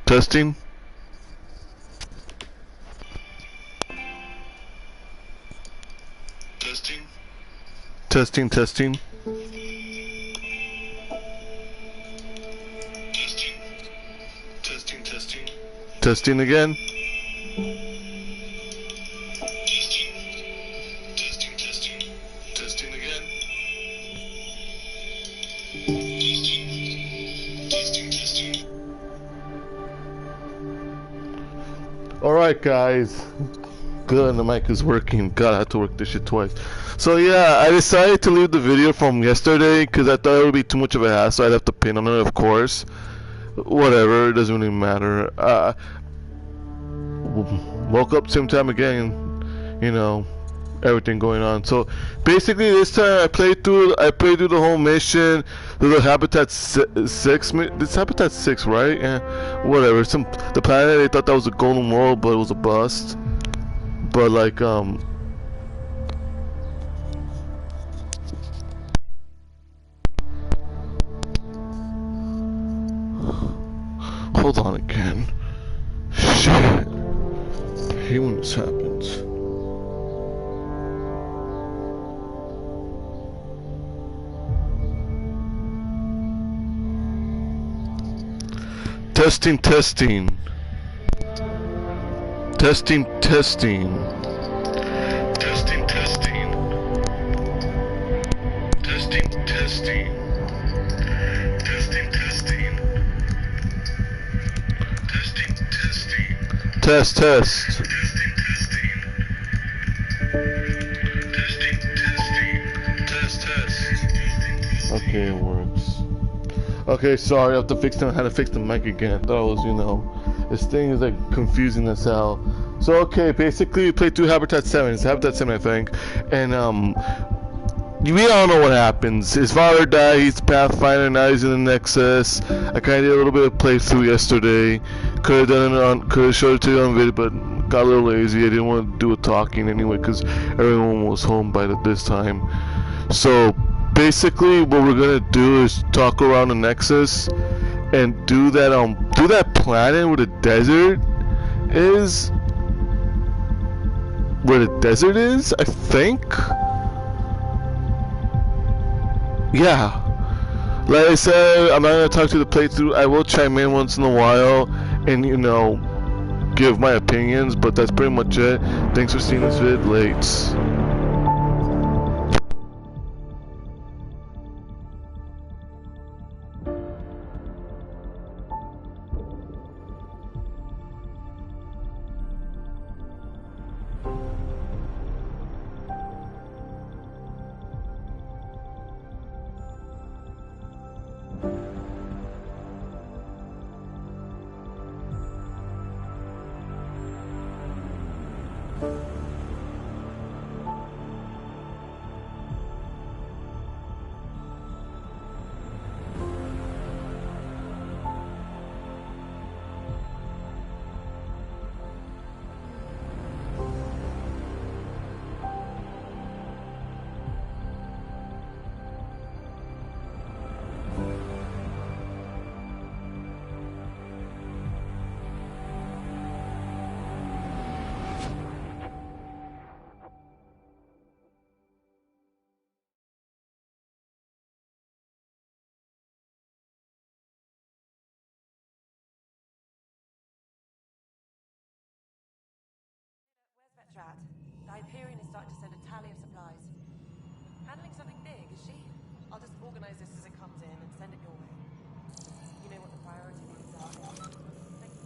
Testing. Testing. Testing. Testing. Testing. Testing. Testing again. Testing. Testing. Testing again. Testing. Testing. All right, guys. Good, the mic is working. God, I had to work this shit twice. So yeah, I decided to leave the video from yesterday because I thought it would be too much of a hassle. I'd have to pin on it, of course. Whatever, it doesn't really matter. Woke up same time again, you know, everything going on. So basically, this time I played through the whole mission. The Habitat 6. This Habitat 6, right? Yeah, whatever. The planet, they thought that was a golden world, but it was a bust. But like hold on again. Shit. I hate when this happens. Testing, testing. Testing, testing. Testing, testing. Testing, testing. Testing, testing. Testing, testing. Test, test. Testing, testing. Testing, testing. Test, test. Okay, it works. Okay, sorry, I have to fix them. I had to fix the mic again. I thought it was, you know, this thing is like confusing as hell. So okay, basically we played through Habitat 7. It's Habitat 7, I think, and we all know what happens. His father died. He's the Pathfinder. Now he's in the Nexus. I kind of did a little bit of playthrough yesterday. Could have done it on, could have showed it to you on video, but got a little lazy. I didn't want to do a talking anyway because everyone was home by this time. So basically, what we're gonna do is talk around the Nexus and do that planet where the desert is. Where the desert is, I think. Yeah. Like I said, I'm not gonna talk to the playthrough. I will chime in once in a while and, you know, give my opinions, but that's pretty much it. Thanks for seeing this vid late. Strat. The Hyperion is starting to send a tally of supplies. Handling something big, is she? I'll just organize this as it comes in and send it your way. You know what the priority needs are. Thank you.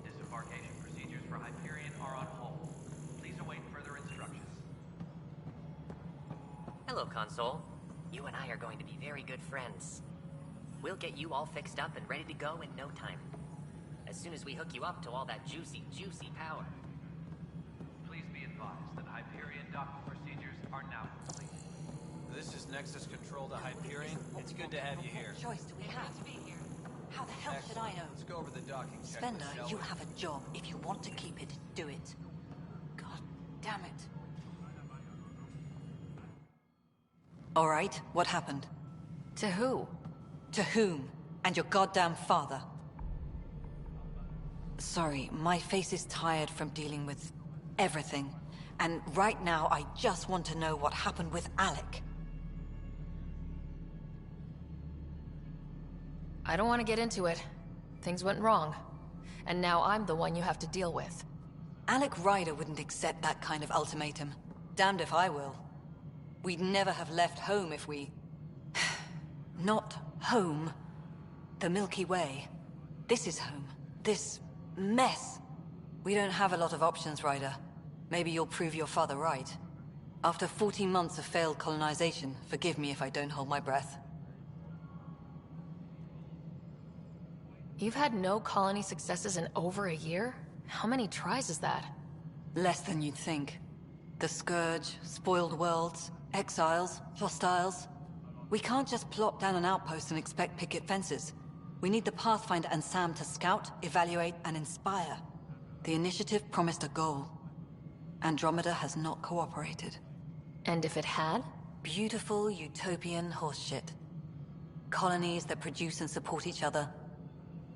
Disembarkation procedures for Hyperion are on hold. Please await further instructions. Hello, Console. You and I are going to be very good friends. We'll get you all fixed up and ready to go in no time. As soon as we hook you up to all that juicy, juicy power. Please be advised that Hyperion docking procedures are now complete. This is Nexus Control to Hyperion. It's good to have you here. What choice do we have? How the hell should I know? Let's go over the docking checklist, Spender, shall you we? have a job. If you want to keep it, do it. God damn it. All right, what happened? To who? To whom? And your goddamn father. Sorry, my face is tired from dealing with everything. And right now, I just want to know what happened with Alec. I don't want to get into it. Things went wrong. And now I'm the one you have to deal with. Alec Ryder wouldn't accept that kind of ultimatum. Damned if I will. We'd never have left home if we... Not home. The Milky Way. This is home. This mess. We don't have a lot of options, Ryder. Maybe you'll prove your father right. After 14 months of failed colonization, forgive me if I don't hold my breath. You've had no colony successes in over a year? How many tries is that? Less than you'd think. The Scourge, spoiled worlds, exiles, hostiles. We can't just plop down an outpost and expect picket fences. We need the Pathfinder and Sam to scout, evaluate, and inspire. The initiative promised a goal. Andromeda has not cooperated. And if it had? Beautiful utopian horseshit. Colonies that produce and support each other.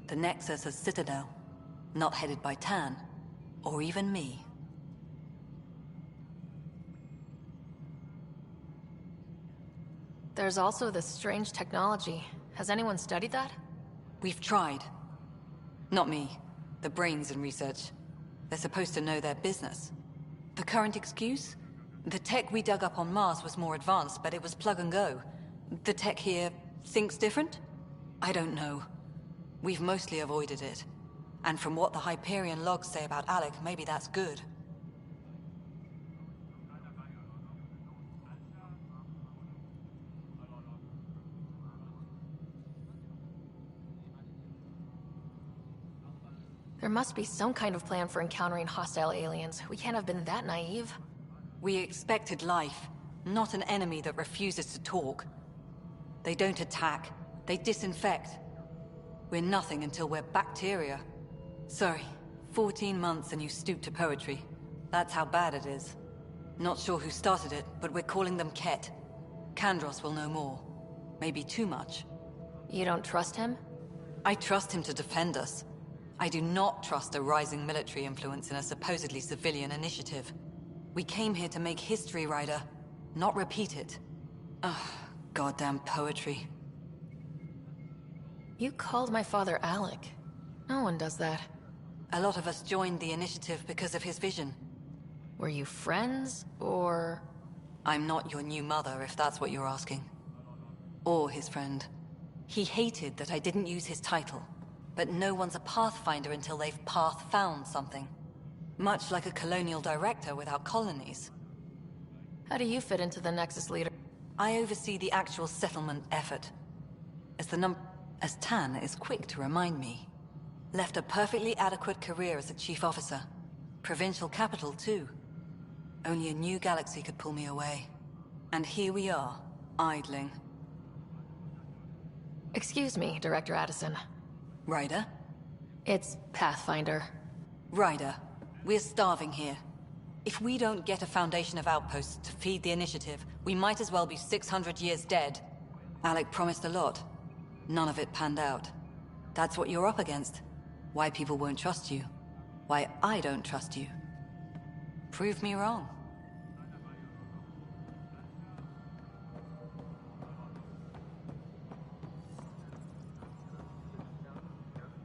The Nexus as Citadel. Not headed by Tan. Or even me. There's also this strange technology. Has anyone studied that? We've tried. Not me. The brains in research. They're supposed to know their business. The current excuse? The tech we dug up on Mars was more advanced, but it was plug and go. The tech here thinks different? I don't know. We've mostly avoided it. And from what the Hyperion logs say about Alec, maybe that's good. There must be some kind of plan for encountering hostile aliens. We can't have been that naive. We expected life, not an enemy that refuses to talk. They don't attack. They disinfect. We're nothing until we're bacteria. Sorry, 14 months and you stoop to poetry. That's how bad it is. Not sure who started it, but we're calling them Ket. Kandros will know more. Maybe too much. You don't trust him? I trust him to defend us. I do not trust a rising military influence in a supposedly civilian initiative. We came here to make history, Ryder, not repeat it. Ugh, goddamn poetry. You called my father Alec. No one does that. A lot of us joined the initiative because of his vision. Were you friends, or...? I'm not your new mother, if that's what you're asking. Or his friend. He hated that I didn't use his title. But no one's a Pathfinder until they've path-found something. Much like a colonial director without colonies. How do you fit into the Nexus leader? I oversee the actual settlement effort. As Tan is quick to remind me. Left a perfectly adequate career as a chief officer. Provincial capital, too. Only a new galaxy could pull me away. And here we are, idling. Excuse me, Director Addison. Ryder? It's Pathfinder. Ryder, we're starving here. If we don't get a foundation of outposts to feed the initiative, we might as well be 600 years dead. Alec promised a lot. None of it panned out. That's what you're up against. Why people won't trust you. Why I don't trust you. Prove me wrong.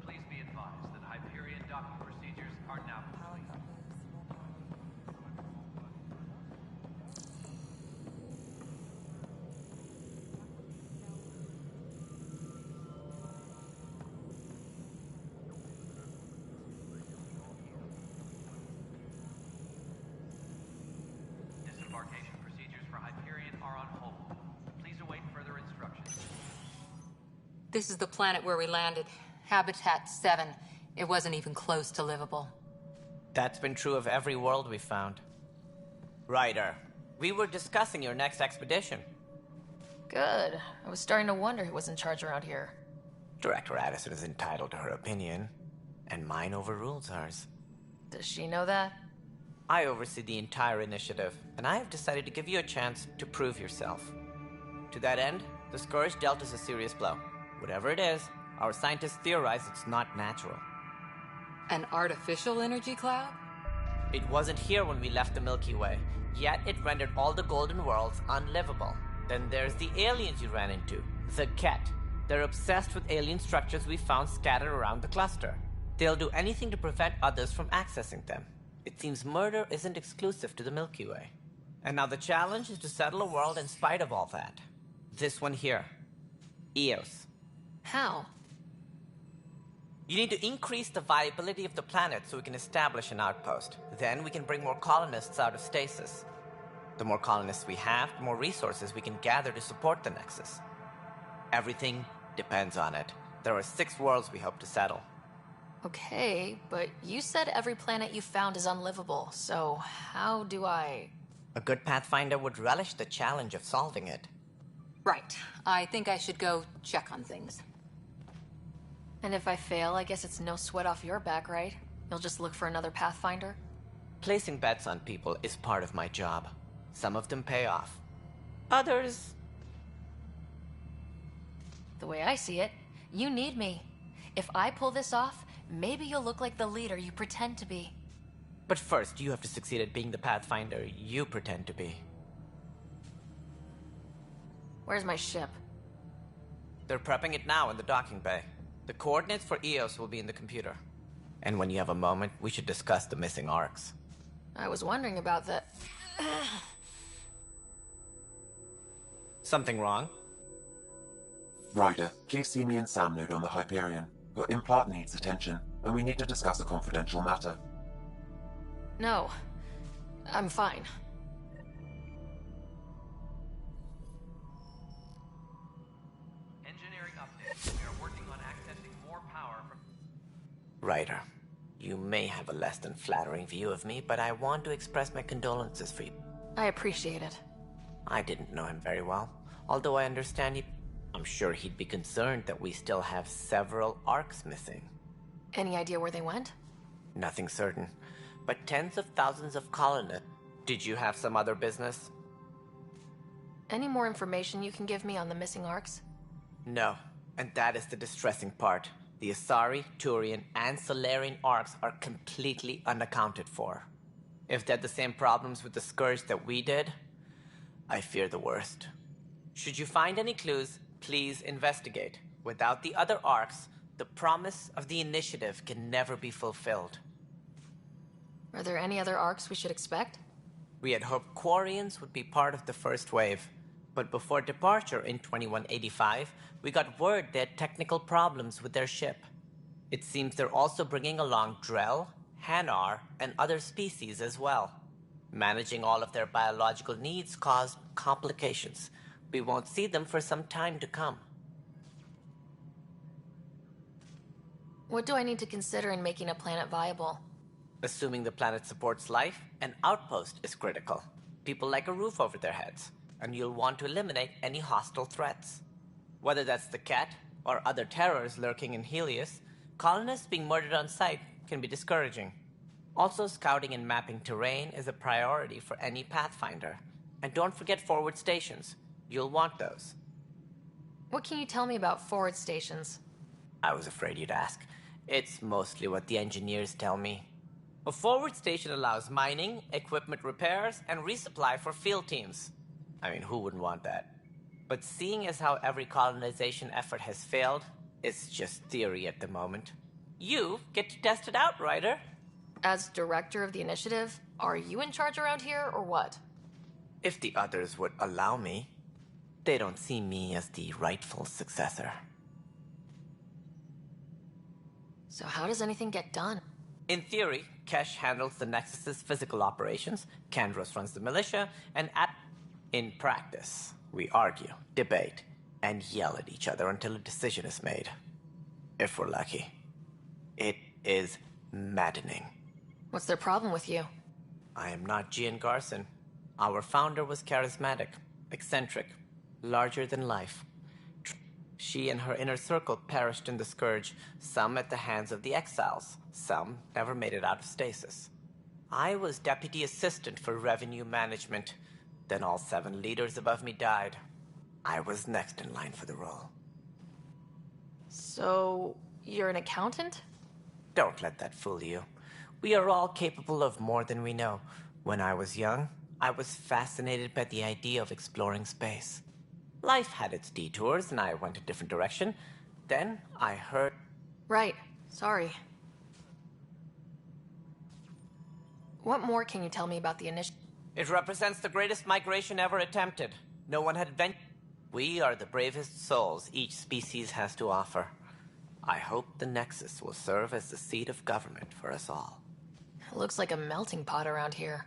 Please be advised that Hyperion docking procedures are now complete. Disembarkation procedures for Hyperion are on hold. Please await further instructions. This is the planet where we landed. Habitat 7. It wasn't even close to livable. That's been true of every world we've found. Ryder, we were discussing your next expedition. Good. I was starting to wonder who was in charge around here. Director Addison is entitled to her opinion, and mine overrules hers. Does she know that? I oversee the entire initiative, and I have decided to give you a chance to prove yourself. To that end, the Scourge dealt us a serious blow. Whatever it is, our scientists theorize it's not natural. An artificial energy cloud? It wasn't here when we left the Milky Way, yet it rendered all the golden worlds unlivable. Then there's the aliens you ran into, the Ket. They're obsessed with alien structures we found scattered around the cluster. They'll do anything to prevent others from accessing them. It seems murder isn't exclusive to the Milky Way. And now the challenge is to settle a world in spite of all that. This one here. Eos. How? You need to increase the viability of the planet so we can establish an outpost. Then we can bring more colonists out of stasis. The more colonists we have, the more resources we can gather to support the Nexus. Everything depends on it. There are 6 worlds we hope to settle. Okay, but you said every planet you found is unlivable, so how do I... A good Pathfinder would relish the challenge of solving it. Right. I think I should go check on things. And if I fail, I guess it's no sweat off your back, right? You'll just look for another Pathfinder? Placing bets on people is part of my job. Some of them pay off. Others... The way I see it, you need me. If I pull this off, maybe you'll look like the leader you pretend to be. But first, you have to succeed at being the Pathfinder you pretend to be. Where's my ship? They're prepping it now in the docking bay. The coordinates for Eos will be in the computer. And when you have a moment, we should discuss the missing arcs. I was wondering about that. Something wrong? Ryder, please see me and Sam Node on the Hyperion. Your implant needs attention, and we need to discuss a confidential matter. No, I'm fine. Engineering update. We are working on accessing more power from... Ryder, you may have a less than flattering view of me, but I want to express my condolences for you. I appreciate it. I didn't know him very well, although I understand I'm sure he'd be concerned that we still have several arcs missing. Any idea where they went? Nothing certain, but tens of thousands of colonists. Did you have some other business? Any more information you can give me on the missing arcs? No, and that is the distressing part. The Asari, Turian, and Solarian arcs are completely unaccounted for. If they had the same problems with the Scourge that we did, I fear the worst. Should you find any clues, please investigate. Without the other arcs, the promise of the initiative can never be fulfilled. Are there any other arcs we should expect? We had hoped Quarians would be part of the first wave, but before departure in 2185, we got word they had technical problems with their ship. It seems they're also bringing along Drell, Hanar, and other species as well. Managing all of their biological needs caused complications. We won't see them for some time to come. What do I need to consider in making a planet viable? Assuming the planet supports life, an outpost is critical. People like a roof over their heads, and you'll want to eliminate any hostile threats. Whether that's the Ket or other terrors lurking in Helios, colonists being murdered on sight can be discouraging. Also, scouting and mapping terrain is a priority for any Pathfinder. And don't forget forward stations. You'll want those. What can you tell me about forward stations? I was afraid you'd ask. It's mostly what the engineers tell me. A forward station allows mining, equipment repairs, and resupply for field teams. I mean, who wouldn't want that? But seeing as how every colonization effort has failed, it's just theory at the moment. You get to test it out, Ryder. As director of the initiative, are you in charge around here, or what? If the others would allow me. They don't see me as the rightful successor. So how does anything get done? In theory, Kesh handles the Nexus's physical operations, Kandros runs the militia, and in practice, we argue, debate, and yell at each other until a decision is made. If we're lucky. It is maddening. What's their problem with you? I am not Gian Garson. Our founder was charismatic, eccentric, larger than life. She and her inner circle perished in the Scourge, some at the hands of the Exiles, some never made it out of stasis. I was deputy assistant for revenue management. Then all 7 leaders above me died. I was next in line for the role. So, you're an accountant? Don't let that fool you. We are all capable of more than we know. When I was young, I was fascinated by the idea of exploring space. Life had its detours, and I went a different direction. Then I heard... Right. Sorry. What more can you tell me about the initiative? It represents the greatest migration ever attempted. No one had ventured. We are the bravest souls each species has to offer. I hope the Nexus will serve as the seat of government for us all. It looks like a melting pot around here.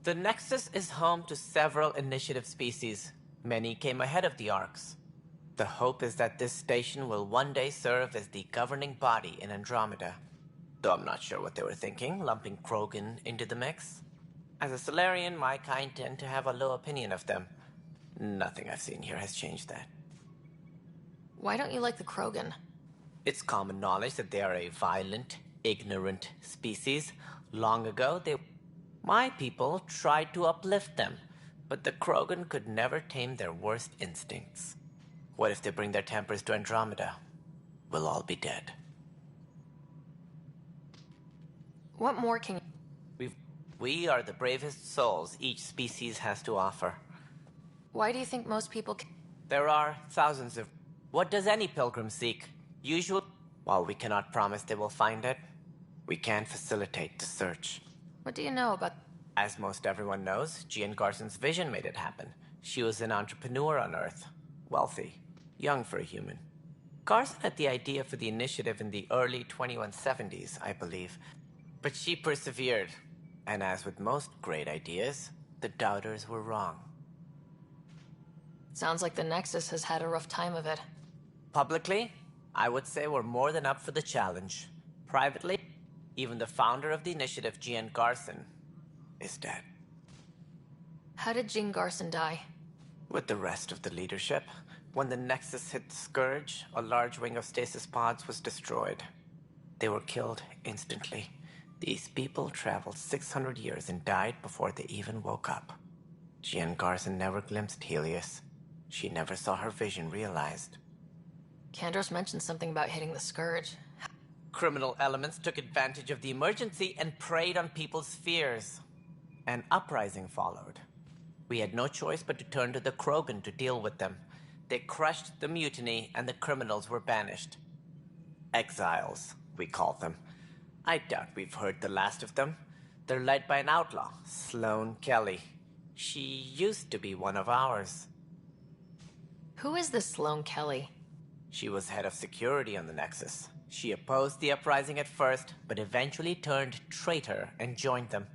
The Nexus is home to several initiative species. Many came ahead of the Arks. The hope is that this station will one day serve as the governing body in Andromeda. Though I'm not sure what they were thinking, lumping Krogan into the mix. As a Solarian, my kind tend to have a low opinion of them. Nothing I've seen here has changed that. Why don't you like the Krogan? It's common knowledge that they are a violent, ignorant species. Long ago, my people tried to uplift them, but the Krogan could never tame their worst instincts. What if they bring their tempers to Andromeda? We'll all be dead. What more can you... We are the bravest souls each species has to offer. Why do you think most people... There are thousands of... What does any pilgrim seek? Usually, while we cannot promise they will find it, we can facilitate the search. What do you know about... As most everyone knows, Jean Garson's vision made it happen. She was an entrepreneur on Earth. Wealthy. Young for a human. Garson had the idea for the initiative in the early 2170s, I believe. But she persevered. And as with most great ideas, the doubters were wrong. Sounds like the Nexus has had a rough time of it. Publicly, I would say we're more than up for the challenge. Privately, even the founder of the initiative, Jean Garson, is dead. How did Jean Garson die? With the rest of the leadership, when the Nexus hit Scourge, a large wing of stasis pods was destroyed. They were killed instantly. These people traveled 600 years and died before they even woke up. Jean Garson never glimpsed Helios. She never saw her vision realized. Kandros mentioned something about hitting the Scourge. Criminal elements took advantage of the emergency and preyed on people's fears. An uprising followed. We had no choice but to turn to the Krogan to deal with them. They crushed the mutiny and the criminals were banished. Exiles, we call them. I doubt we've heard the last of them. They're led by an outlaw, Sloane Kelly. She used to be one of ours. Who is this Sloane Kelly? She was head of security on the Nexus. She opposed the uprising at first, but eventually turned traitor and joined them.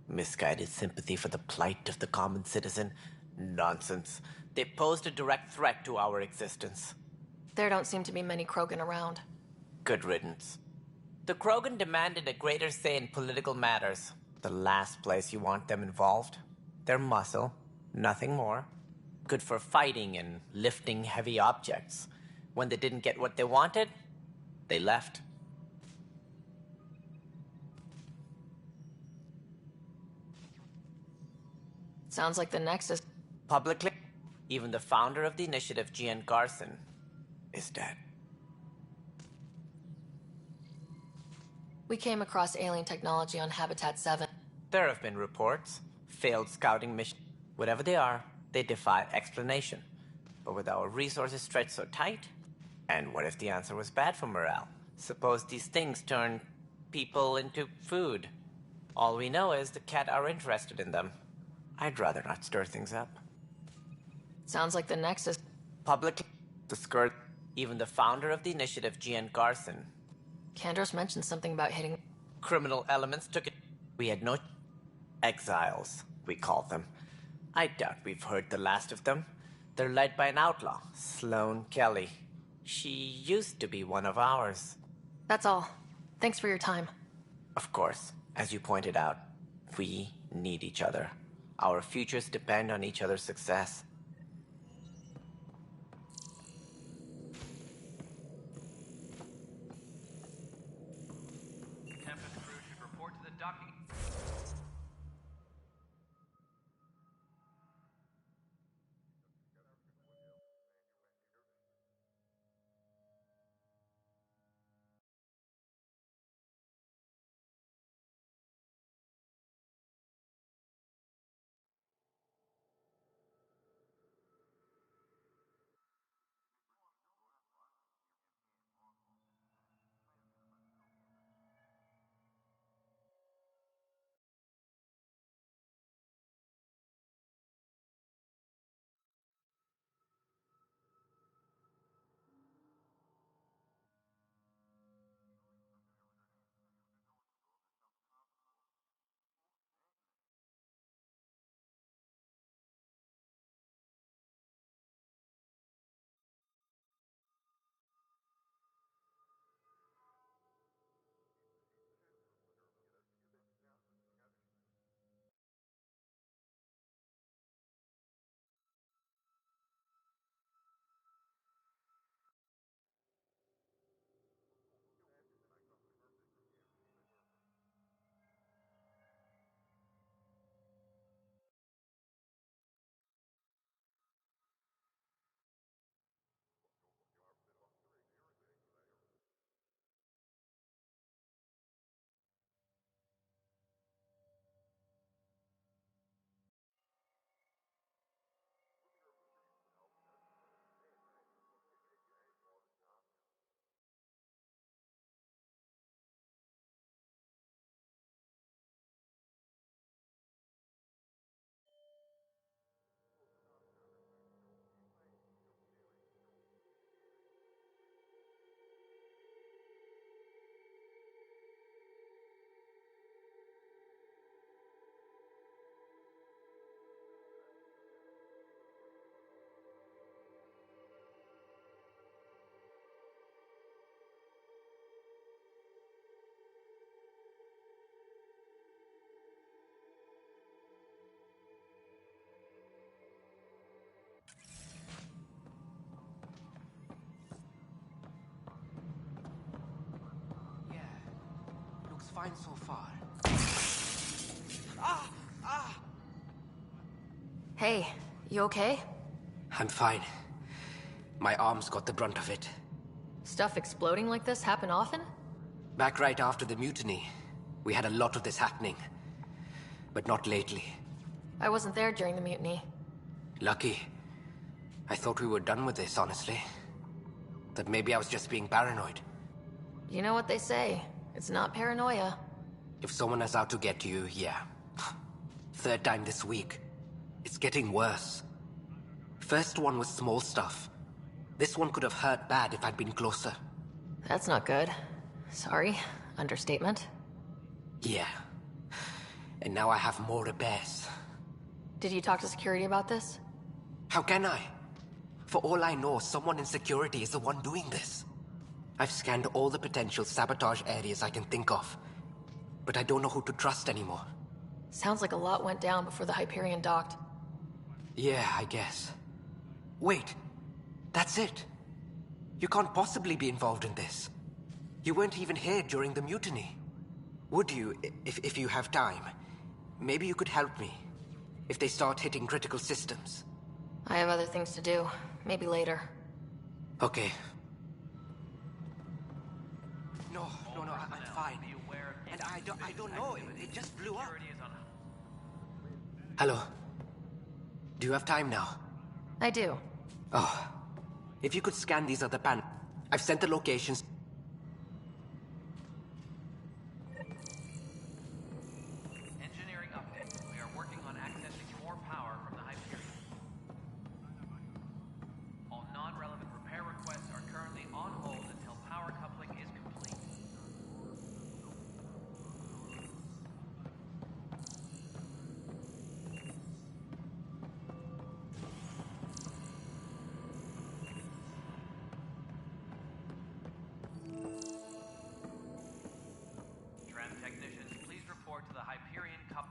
Misguided sympathy for the plight of the common citizen? Nonsense. They posed a direct threat to our existence. There don't seem to be many Krogan around. Good riddance. The Krogan demanded a greater say in political matters. The last place you want them involved. Their muscle, nothing more. Good for fighting and lifting heavy objects. When they didn't get what they wanted, they left. Sounds like the Nexus... Publicly, even the founder of the initiative, Jean Garson, is dead. We came across alien technology on Habitat 7. There have been reports. Failed scouting missions. Whatever they are, they defy explanation. But with our resources stretched so tight, and what if the answer was bad for morale? Suppose these things turn people into food. All we know is the Cat are interested in them. I'd rather not stir things up. Sounds like the Nexus... Publicly, the skirt, even the founder of the initiative, Jean Garson. Kandros mentioned something about hitting... Criminal elements took it. We had no... Exiles, we call them. I doubt we've heard the last of them. They're led by an outlaw, Sloane Kelly. She used to be one of ours. That's all. Thanks for your time. Of course, as you pointed out, we need each other. Our futures depend on each other's success. Tempest crew should report to the docking. fine so far. Hey, you okay? I'm fine. My arms got the brunt of it. Stuff exploding like this happen often? Back right after the mutiny, we had a lot of this happening. But not lately. I wasn't there during the mutiny. Lucky. I thought we were done with this, honestly. That maybe I was just being paranoid. You know what they say. It's not paranoia. If someone is out to get you, yeah. Third time this week. It's getting worse. First one was small stuff. This one could have hurt bad if I'd been closer. That's not good. Sorry. Understatement. Yeah. And now I have more repairs. Did you talk to security about this? How can I? For all I know, someone in security is the one doing this. I've scanned all the potential sabotage areas I can think of. But I don't know who to trust anymore. Sounds like a lot went down before the Hyperion docked. Yeah, I guess. Wait. That's it. You can't possibly be involved in this. You weren't even here during the mutiny. Would you, if you have time? Maybe you could help me. If they start hitting critical systems. I have other things to do. Maybe later. Okay. No, I'm fine. And I don't know. It just blew up. Hello. Do you have time now? I do. Oh. If you could scan these other panels. I've sent the locations. Engineering update. We are working on accessing more power from the Hyperion. All non-relevant repair requests are currently on hold until power coupling is complete. Tram technicians, please report to the Hyperion Cup.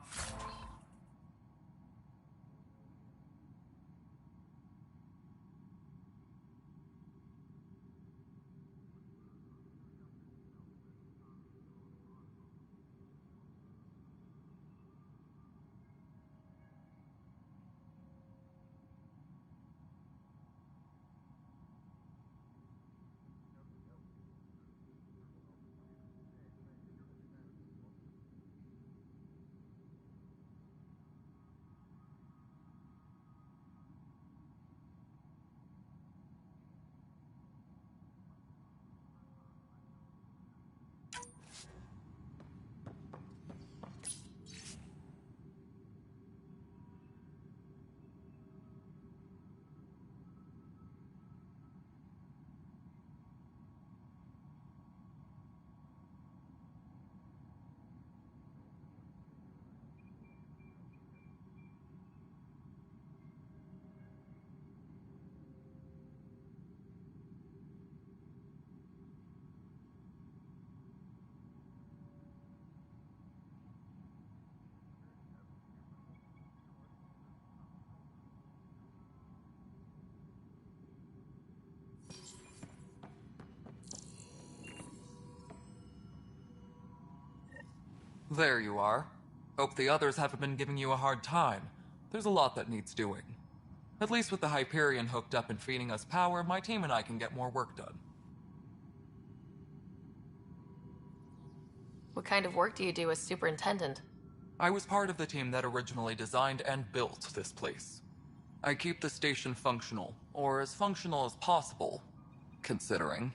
There you are. Hope the others haven't been giving you a hard time. There's a lot that needs doing. At least with the Hyperion hooked up and feeding us power, my team and I can get more work done. What kind of work do you do as superintendent? I was part of the team that originally designed and built this place. I keep the station functional, or as functional as possible, considering.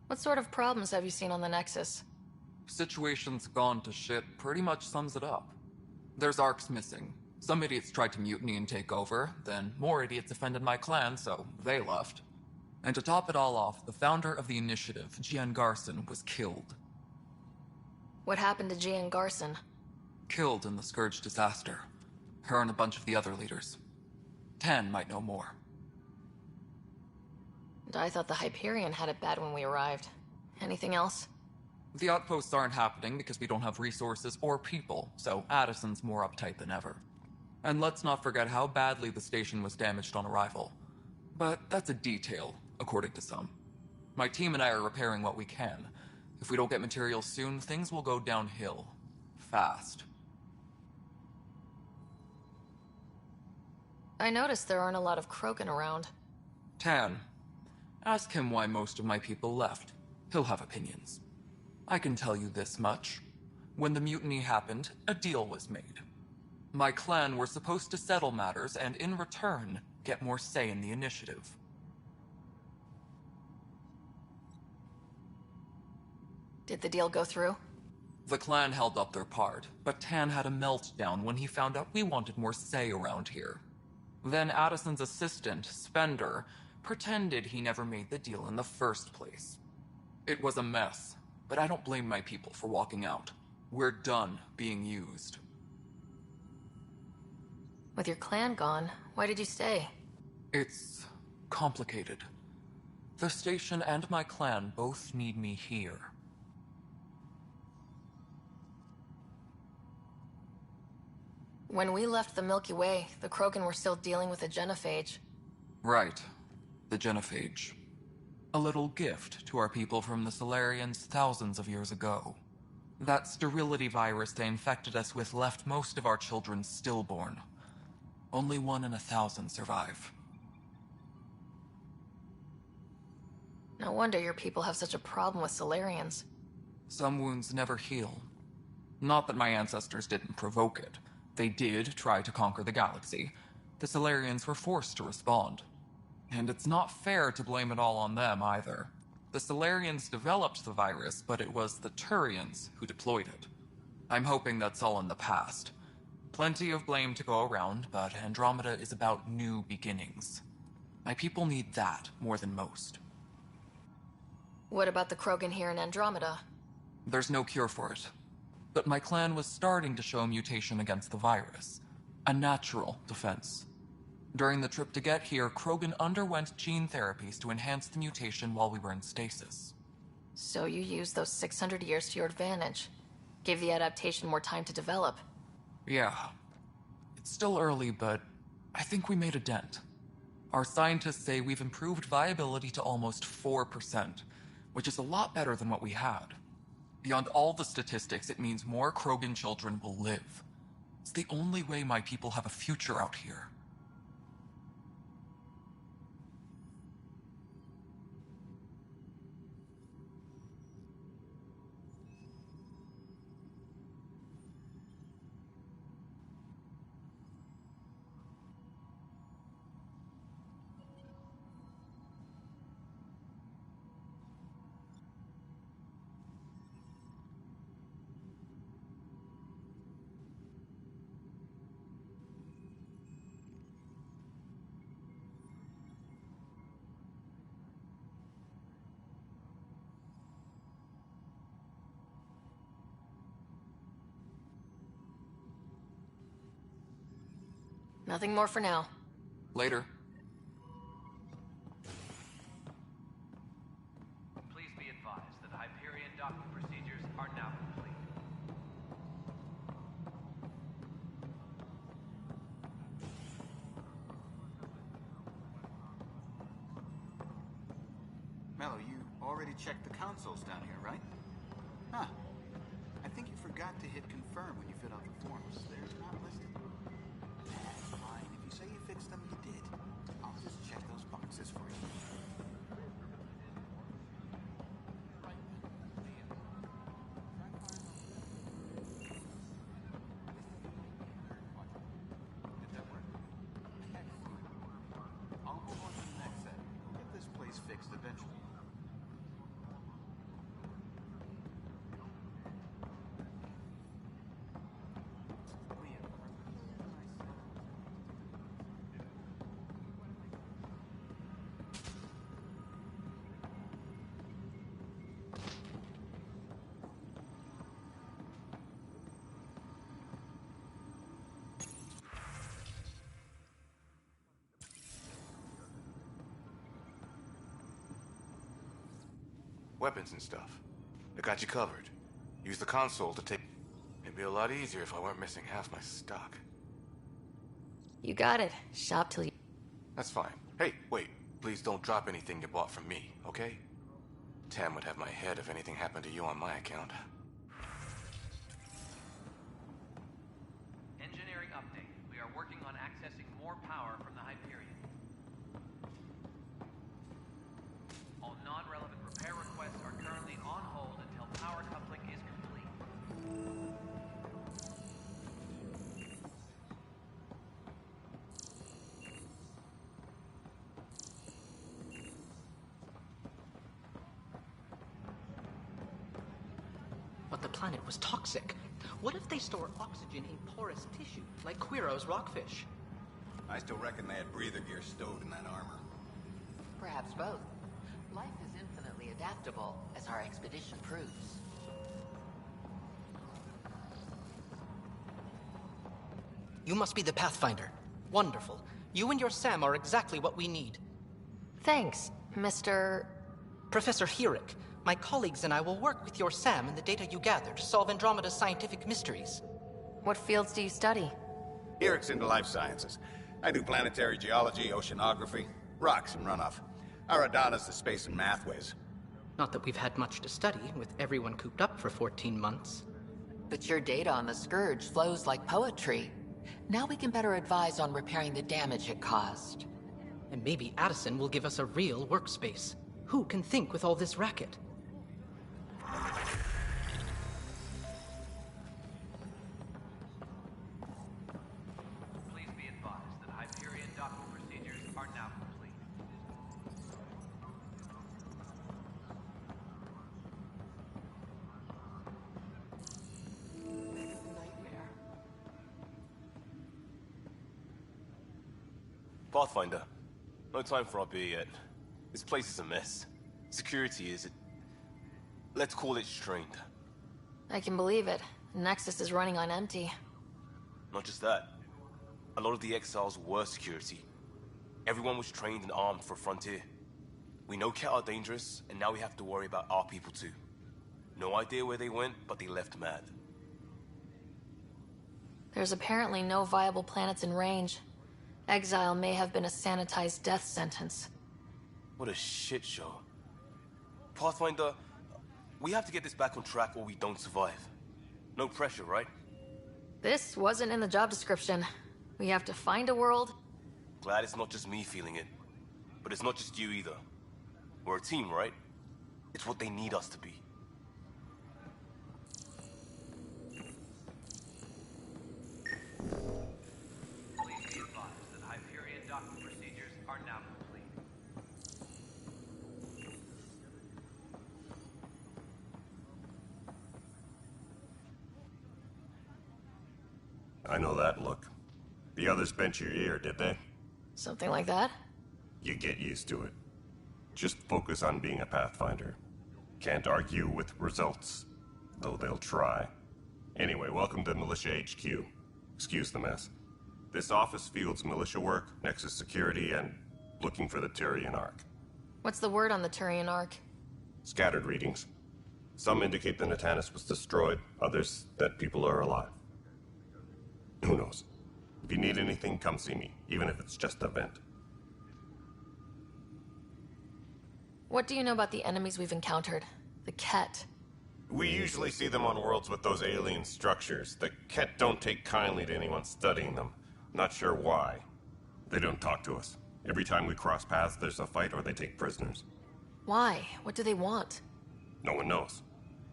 What sort of problems have you seen on the Nexus? Situation's gone to shit pretty much sums it up. There's arcs missing. Some idiots tried to mutiny and take over, then more idiots offended my clan, so they left. And to top it all off, the founder of the initiative, Gian Garson, was killed. What happened to Gian Garson? Killed in the Scourge disaster. Her and a bunch of the other leaders. Tan might know more. And I thought the Hyperion had it bad when we arrived. Anything else? The outposts aren't happening because we don't have resources or people, so Addison's more uptight than ever. And let's not forget how badly the station was damaged on arrival. But that's a detail, according to some. My team and I are repairing what we can. If we don't get materials soon, things will go downhill. Fast. I noticed there aren't a lot of Krogan around. Tan, ask him why most of my people left. He'll have opinions. I can tell you this much. When the mutiny happened, a deal was made. My clan were supposed to settle matters and, in return, get more say in the initiative. Did the deal go through? The clan held up their part, but Tan had a meltdown when he found out we wanted more say around here. Then Addison's assistant, Spender, pretended he never made the deal in the first place. It was a mess, but I don't blame my people for walking out. We're done being used. With your clan gone, why did you stay? It's complicated. The station and my clan both need me here. When we left the Milky Way, the Krogan were still dealing with the genophage. Right. The genophage. A little gift to our people from the Solarians thousands of years ago. That sterility virus they infected us with left most of our children stillborn. Only 1 in 1,000 survive. No wonder your people have such a problem with Solarians. Some wounds never heal. Not that my ancestors didn't provoke it. They did try to conquer the galaxy. The Solarians were forced to respond. And it's not fair to blame it all on them, either. The Solarians developed the virus, but it was the Turians who deployed it. I'm hoping that's all in the past. Plenty of blame to go around, but Andromeda is about new beginnings. My people need that more than most. What about the Krogan here in Andromeda? There's no cure for it. But my clan was starting to show mutation against the virus. A natural defense. During the trip to get here, Krogan underwent gene therapies to enhance the mutation while we were in stasis. So you used those 600 years to your advantage. Gave the adaptation more time to develop. Yeah. It's still early, but I think we made a dent. Our scientists say we've improved viability to almost 4%, which is a lot better than what we had. Beyond all the statistics, it means more Krogan children will live. It's the only way my people have a future out here. Nothing more for now. Later. Please be advised that Hyperion docking procedures are now complete. Mello, you already checked the consoles down here, right? Huh. I think you forgot to hit confirm when you filled out the forms. They're not listed. That's fine. If you say you fixed them, you did. I'll just check those boxes for you. Did that work? Excellent. I'll move on to the next set. We'll get this place fixed eventually. Weapons and stuff. I got you covered. Use the console to take... It'd be a lot easier if I weren't missing half my stock. You got it. Shop till you... That's fine. Hey, wait. Please don't drop anything you bought from me, okay? Tam would have my head if anything happened to you on my account. Engineering update. We are working on accessing more power from the Hyperion. All non-relevant repair requests are currently on hold until power coupling is complete. But the planet was toxic. What if they store oxygen in porous tissue, like Quiro's rockfish? I still reckon they had breather gear stowed in that armor. Perhaps both. Life is infinitely adaptable, as our expedition proves. You must be the Pathfinder. Wonderful. You and your Sam are exactly what we need. Thanks, Mr. Professor Herrick, my colleagues and I will work with your Sam and the data you gather to solve Andromeda's scientific mysteries. What fields do you study? Eric's into life sciences. I do planetary geology, oceanography, rocks and runoff. Aradana's the space and math whiz. Not that we've had much to study, with everyone cooped up for 14 months. But your data on the Scourge flows like poetry. Now we can better advise on repairing the damage it caused. And maybe Addison will give us a real workspace. Who can think with all this racket? Please be advised that Hyperion docking procedures are now complete. Pathfinder, no time for our beer yet. This place is a mess. Security is... let's call it strained. I can believe it. Nexus is running on empty. Not just that. A lot of the exiles were security. Everyone was trained and armed for Frontier. We know Ket are dangerous, and now we have to worry about our people too. No idea where they went, but they left mad. There's apparently no viable planets in range. Exile may have been a sanitized death sentence. What a shit show. Pathfinder, we have to get this back on track or we don't survive. No pressure, right? This wasn't in the job description. We have to find a world. Glad it's not just me feeling it. But it's not just you either. We're a team, right? It's what they need us to be. Please be advised that Hyperion docking procedures are now complete. I know that look. The others bent your ear, did they? Something like that? You get used to it. Just focus on being a Pathfinder. Can't argue with results, though they'll try. Anyway, welcome to Militia HQ. Excuse the mess. This office fields militia work, Nexus security, and looking for the Turian Ark. What's the word on the Turian Ark? Scattered readings. Some indicate the Natanus was destroyed, others that people are alive. Who knows? If you need anything, come see me, even if it's just a vent. What do you know about the enemies we've encountered? The Ket. We usually see them on worlds with those alien structures. The Ket don't take kindly to anyone studying them. Not sure why. They don't talk to us. Every time we cross paths, there's a fight or they take prisoners. Why? What do they want? No one knows.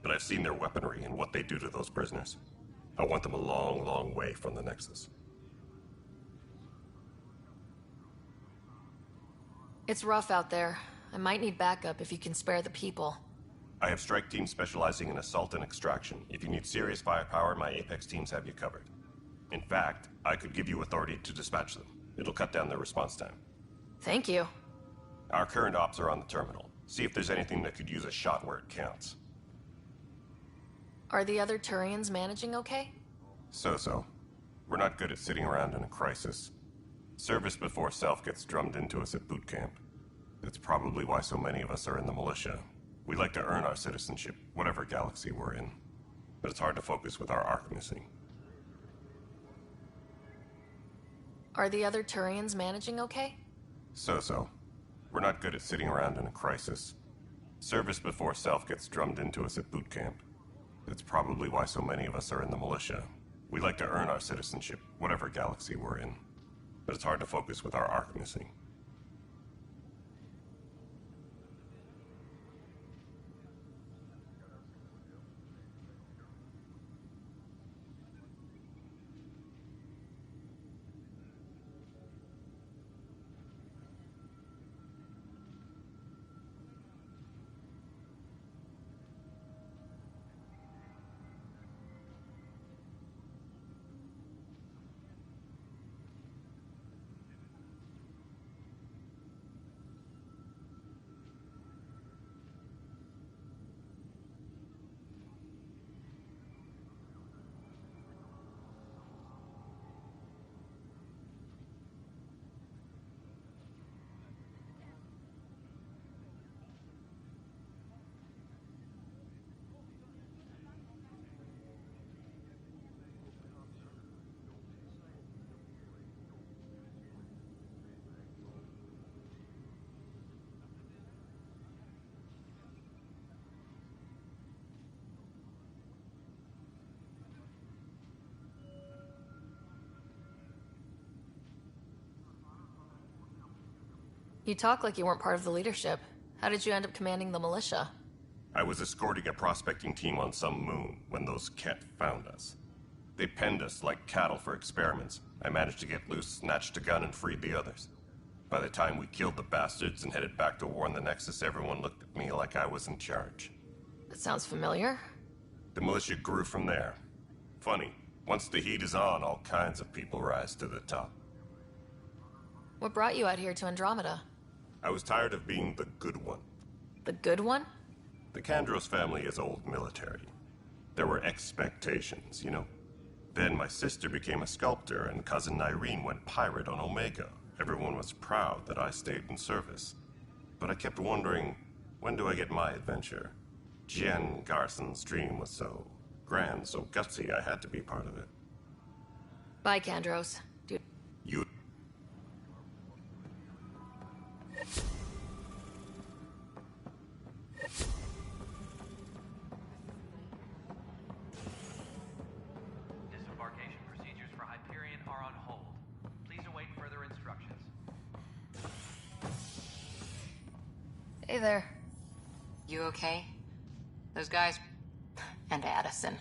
But I've seen their weaponry and what they do to those prisoners. I want them a long, long way from the Nexus. It's rough out there. I might need backup if you can spare the people. I have strike teams specializing in assault and extraction. If you need serious firepower, my Apex teams have you covered. In fact, I could give you authority to dispatch them. It'll cut down their response time. Thank you. Our current ops are on the terminal. See if there's anything that could use a shot where it counts. Are the other Turians managing okay? So-so. We're not good at sitting around in a crisis. Service before self gets drummed into us at boot camp. That's probably why so many of us are in the militia. We like to earn our citizenship, whatever galaxy we're in. But it's hard to focus with our arc missing. Are the other Turians managing okay? So-so. We're not good at sitting around in a crisis. Service before self gets drummed into us at boot camp. It's probably why so many of us are in the militia. We like to earn our citizenship, whatever galaxy we're in. But it's hard to focus with our arc missing. You talk like you weren't part of the leadership. How did you end up commanding the militia? I was escorting a prospecting team on some moon when those Ket found us. They penned us like cattle for experiments. I managed to get loose, snatched a gun, and freed the others. By the time we killed the bastards and headed back to warn the Nexus, everyone looked at me like I was in charge. That sounds familiar. The militia grew from there. Funny, once the heat is on, all kinds of people rise to the top. What brought you out here to Andromeda? I was tired of being the good one. The good one? The Kandros family is old military. There were expectations, you know. Then my sister became a sculptor and cousin Irene went pirate on Omega. Everyone was proud that I stayed in service. But I kept wondering, when do I get my adventure? Jen Garson's dream was so grand, so gutsy, I had to be part of it. Bye, Kandros. Dude. You... Disembarkation procedures for Hyperion are on hold. Please await further instructions. Hey there. You okay? Those guys... and Addison.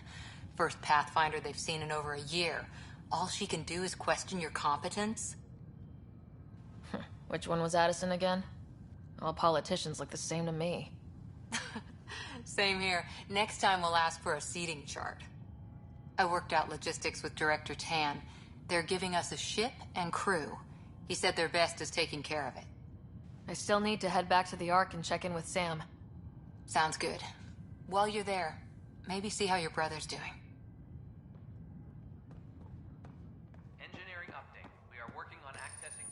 First Pathfinder they've seen in over a year. All she can do is question your competence? Which one was Addison again? All politicians look the same to me. Same here. Next time we'll ask for a seating chart. I worked out logistics with Director Tan. They're giving us a ship and crew. He said their best is taking care of it. I still need to head back to the Ark and check in with Sam. Sounds good. While you're there, maybe see how your brother's doing. Engineering update. We are working on accessing...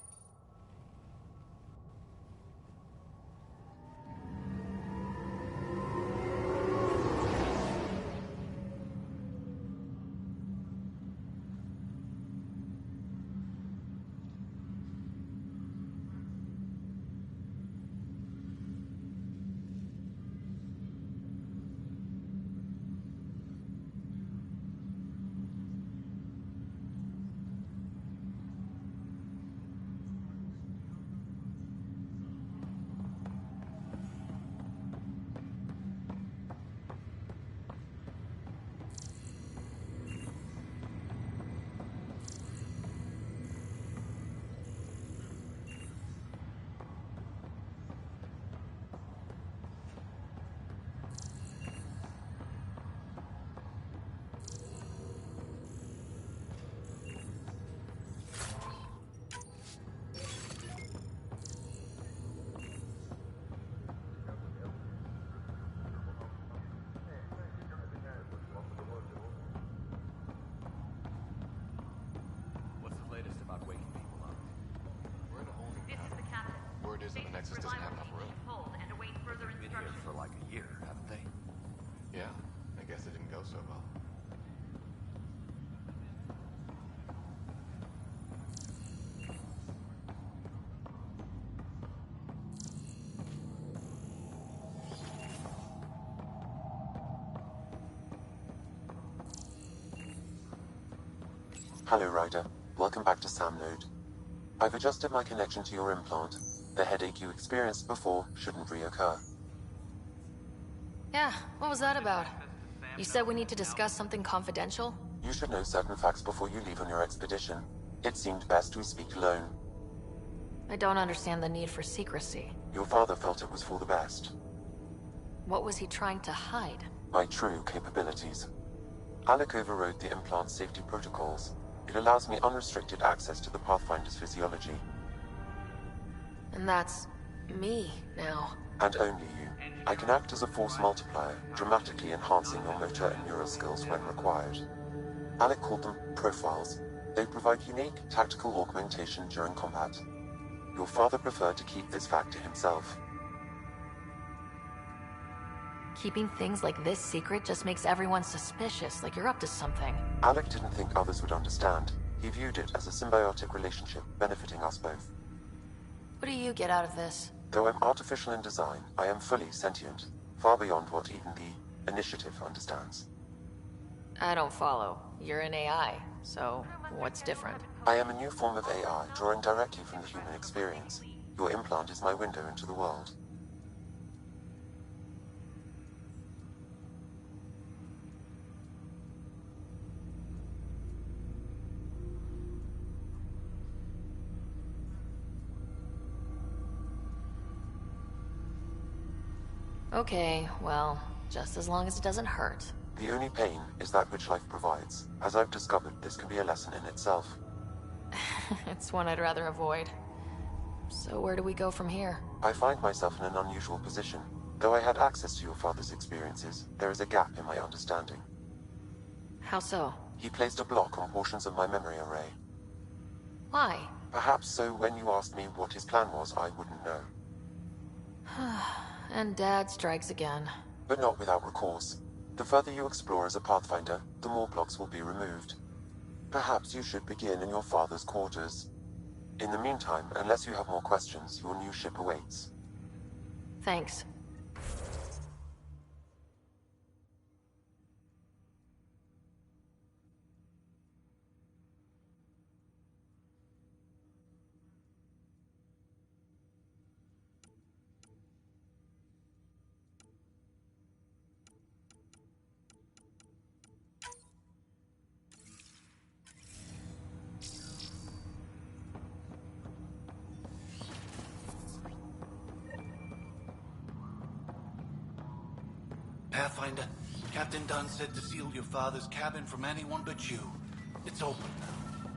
What's the latest about waking people up? We're in a holding This is pattern. the captain. Word is that the Nexus doesn't have enough room. Hold and await further Been here for like a year, haven't they? Yeah, I guess it didn't go so well. Hello, Ryder. Welcome back to Sam Node. I've adjusted my connection to your implant. The headache you experienced before shouldn't reoccur. Yeah, what was that about? You said we need to discuss something confidential? You should know certain facts before you leave on your expedition. It seemed best we speak alone. I don't understand the need for secrecy. Your father felt it was for the best. What was he trying to hide? My true capabilities. Alec overrode the implant's safety protocols. It allows me unrestricted access to the Pathfinder's physiology. And that's me now. And only you. I can act as a force multiplier, dramatically enhancing your motor and neural skills when required. Alec called them profiles. They provide unique tactical augmentation during combat. Your father preferred to keep this fact to himself. Keeping things like this secret just makes everyone suspicious, like you're up to something. Alec didn't think others would understand. He viewed it as a symbiotic relationship, benefiting us both. What do you get out of this? Though I'm artificial in design, I am fully sentient, far beyond what even the Initiative understands. I don't follow. You're an AI, so what's different? I am a new form of AI, drawing directly from the human experience. Your implant is my window into the world. Okay, well, just as long as it doesn't hurt. The only pain is that which life provides. As I've discovered, this can be a lesson in itself. It's one I'd rather avoid. So where do we go from here? I find myself in an unusual position. Though I had access to your father's experiences, there is a gap in my understanding. How so? He placed a block on portions of my memory array. Why? Perhaps so when you asked me what his plan was, I wouldn't know. And Dad strikes again. But not without recourse. The further you explore as a Pathfinder, the more blocks will be removed. Perhaps you should begin in your father's quarters. In the meantime, unless you have more questions, your new ship awaits. Thanks. Pathfinder, Captain Dunn said to seal your father's cabin from anyone but you. It's open now.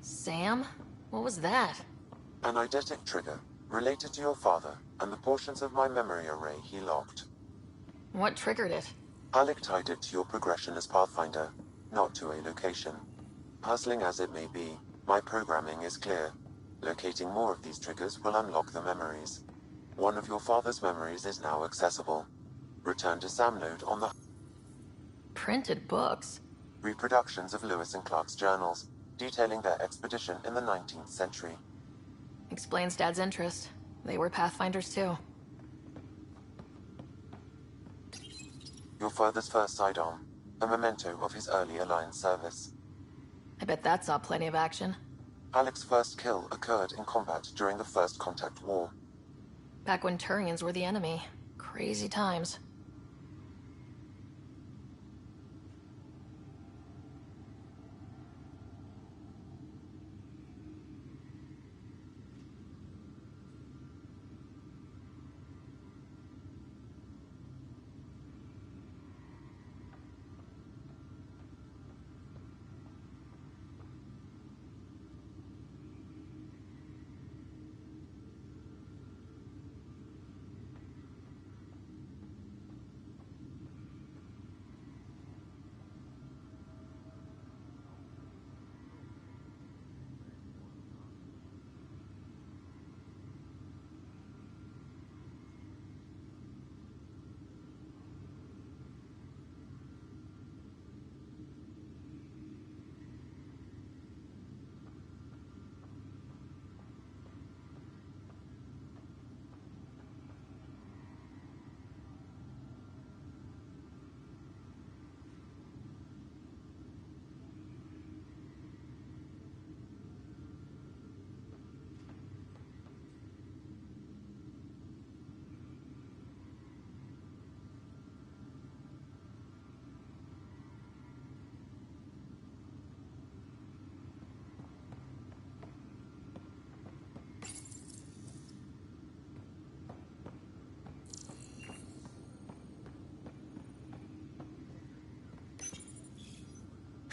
Sam? What was that? An eidetic trigger, related to your father, and the portions of my memory array he locked. What triggered it? Alec tied it to your progression as Pathfinder, not to a location. Puzzling as it may be, my programming is clear. Locating more of these triggers will unlock the memories. One of your father's memories is now accessible. Return to Sam Node on the... Printed books? Reproductions of Lewis and Clark's journals, detailing their expedition in the 19th century. Explains Dad's interest. They were Pathfinders too. Your father's first sidearm, a memento of his early Alliance service. I bet that saw plenty of action. Alec's first kill occurred in combat during the First Contact War. Back when Turians were the enemy. Crazy times.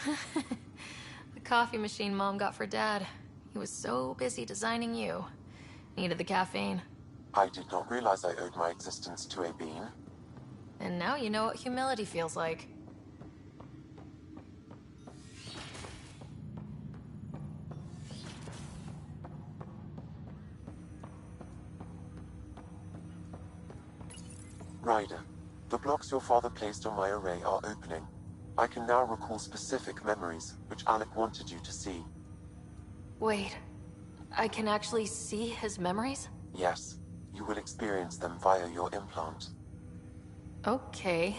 The coffee machine Mom got for Dad. He was so busy designing you. Needed the caffeine. I did not realize I owed my existence to a bean. And now you know what humility feels like. Ryder, the blocks your father placed on my array are opening. I can now recall specific memories, which Alec wanted you to see. Wait, I can actually see his memories? Yes, you will experience them via your implant. Okay,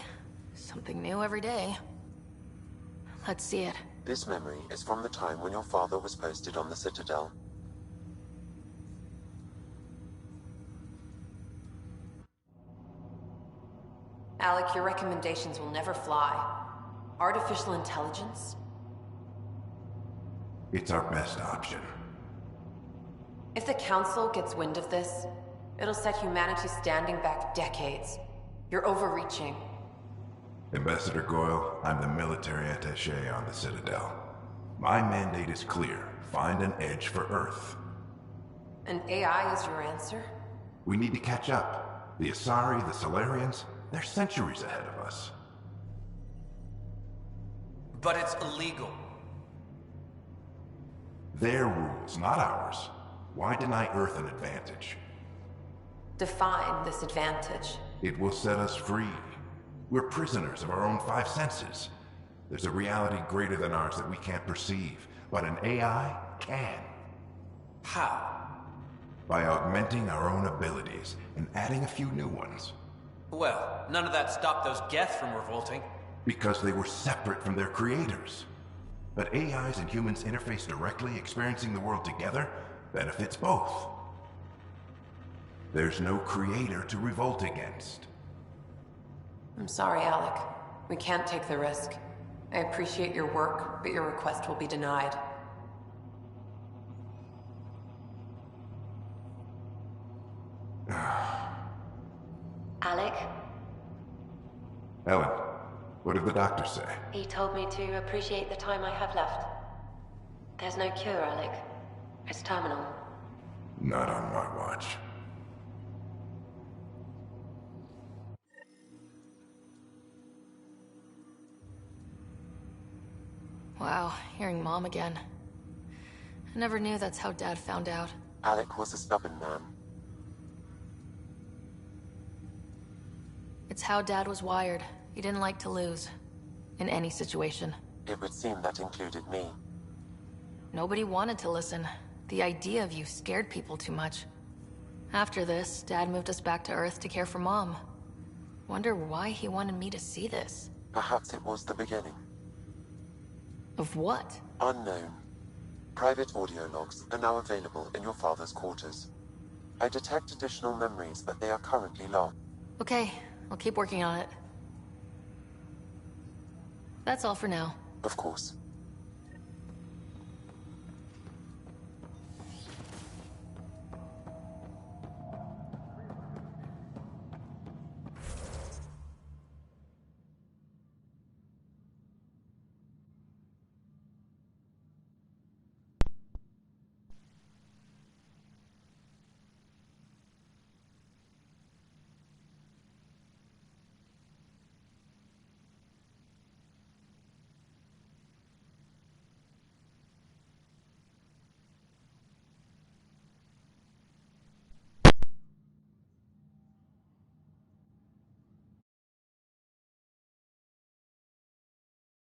something new every day. Let's see it. This memory is from the time when your father was posted on the Citadel. Alec, your recommendations will never fly. Artificial intelligence? It's our best option. If the Council gets wind of this, it'll set humanity standing back decades. You're overreaching. Ambassador Goyle, I'm the military attaché on the Citadel. My mandate is clear. Find an edge for Earth. And AI is your answer? We need to catch up. The Asari, the Solarians, they're centuries ahead of us. But it's illegal. Their rules, not ours. Why deny Earth an advantage? Define this advantage. It will set us free. We're prisoners of our own five senses. There's a reality greater than ours that we can't perceive, but an AI can. How? By augmenting our own abilities and adding a few new ones. Well, none of that stopped those Geth from revolting. Because they were separate from their creators. But AIs and humans interface directly, experiencing the world together, benefits both. There's no creator to revolt against. I'm sorry, Alec. We can't take the risk. I appreciate your work, but your request will be denied. Alec? Ellen, what did the doctor say? He told me to appreciate the time I have left. There's no cure, Alec. It's terminal. Not on my watch. Wow, hearing Mom again. I never knew that's how Dad found out. Alec was a stubborn man. It's how Dad was wired. He didn't like to lose. In any situation. It would seem that included me. Nobody wanted to listen. The idea of you scared people too much. After this, Dad moved us back to Earth to care for Mom. Wonder why he wanted me to see this. Perhaps it was the beginning. Of what? Unknown. Private audio logs are now available in your father's quarters. I detect additional memories, but they are currently logged. Okay, I'll keep working on it. That's all for now. Of course.